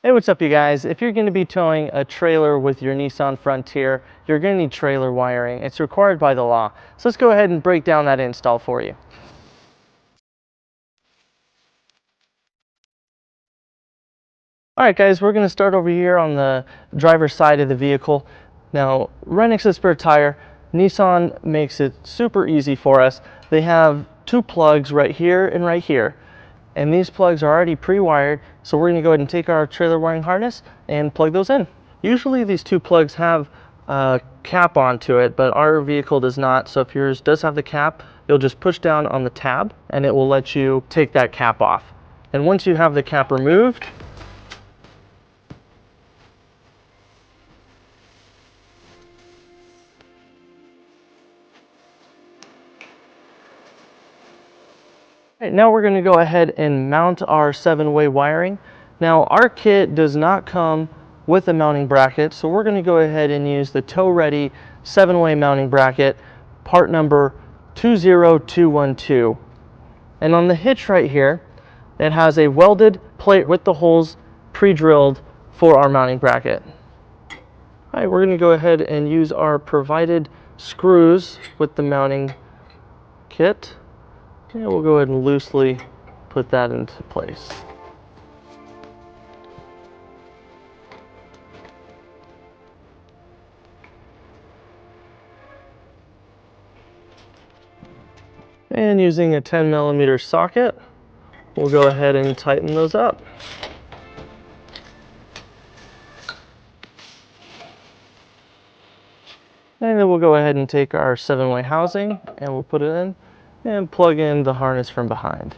Hey, what's up you guys? If you're going to be towing a trailer with your Nissan Frontier, you're going to need trailer wiring. It's required by the law. So let's go ahead and break down that install for you. Alright guys, we're going to start over here on the driver's side of the vehicle. Now, right next to the spare tire, Nissan makes it super easy for us. They have two plugs right here and right here. And these plugs are already pre-wired, so we're going to go ahead and take our trailer wiring harness and plug those in. Usually these two plugs have a cap onto it, but our vehicle does not. So if yours does have the cap, you'll just push down on the tab and it will let you take that cap off. And once you have the cap removed, right, now we're going to go ahead and mount our 7-way wiring. Now our kit does not come with a mounting bracket, so we're going to go ahead and use the tow ready 7-way mounting bracket, part number 20212. And on the hitch right here, it has a welded plate with the holes pre-drilled for our mounting bracket. All right, we're going to go ahead and use our provided screws with the mounting kit. And we'll go ahead and loosely put that into place. And using a 10mm socket, we'll go ahead and tighten those up. And then we'll go ahead and take our 7-way housing and we'll put it in and plug in the harness from behind.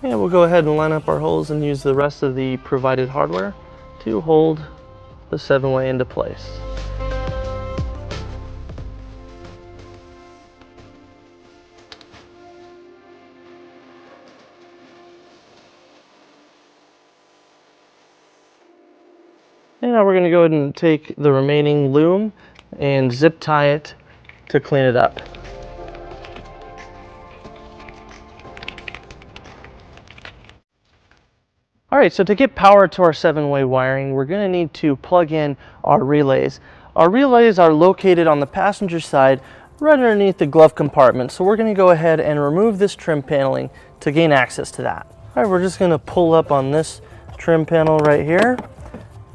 And we'll go ahead and line up our holes and use the rest of the provided hardware to hold the 7-way into place. And now we're going to go ahead and take the remaining loom and zip tie it to clean it up. Alright, so to get power to our 7-way wiring, we're going to need to plug in our relays. Our relays are located on the passenger side right underneath the glove compartment. So we're going to go ahead and remove this trim paneling to gain access to that. Alright, we're just going to pull up on this trim panel right here.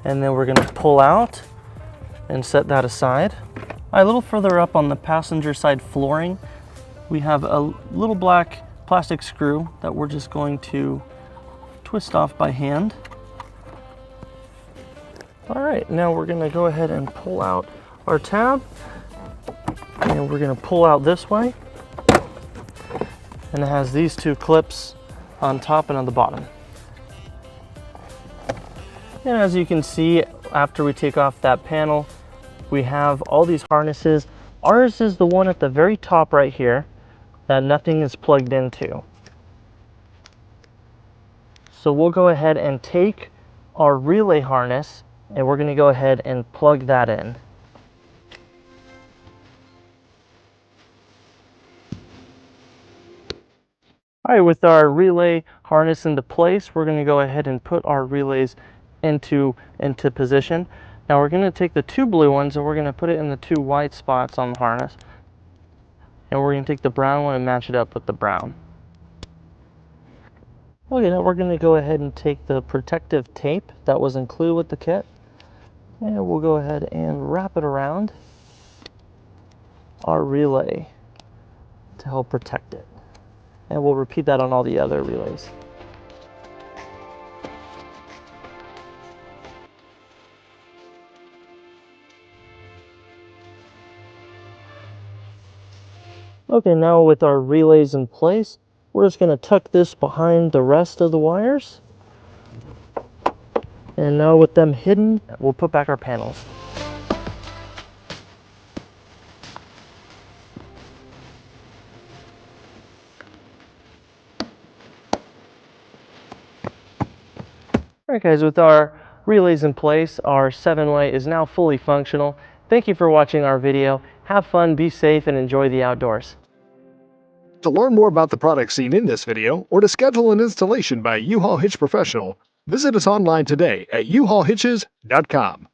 And then we're going to pull out and set that aside. A little further up on the passenger side flooring, we have a little black plastic screw that we're just going to twist off by hand. All right, now we're going to go ahead and pull out our tab, and we're going to pull out this way, and it has these two clips on top and on the bottom. And as you can see, after we take off that panel, we have all these harnesses. Ours is the one at the very top right here that nothing is plugged into. So we'll go ahead and take our relay harness and we're going to go ahead and plug that in. All right, with our relay harness into place, we're going to go ahead and put our relays into position. Now we're going to take the two blue ones and we're going to put it in the two white spots on the harness. And we're going to take the brown one and match it up with the brown. Okay, now we're going to go ahead and take the protective tape that was included with the kit. And we'll go ahead and wrap it around our relay to help protect it. And we'll repeat that on all the other relays. Okay, now with our relays in place, we're just going to tuck this behind the rest of the wires. And now with them hidden, we'll put back our panels. Alright guys, with our relays in place, our 7-way is now fully functional. Thank you for watching our video. Have fun, be safe, and enjoy the outdoors. To learn more about the products seen in this video, or to schedule an installation by U-Haul Hitch Professional, Visit us online today at uhaulhitches.com.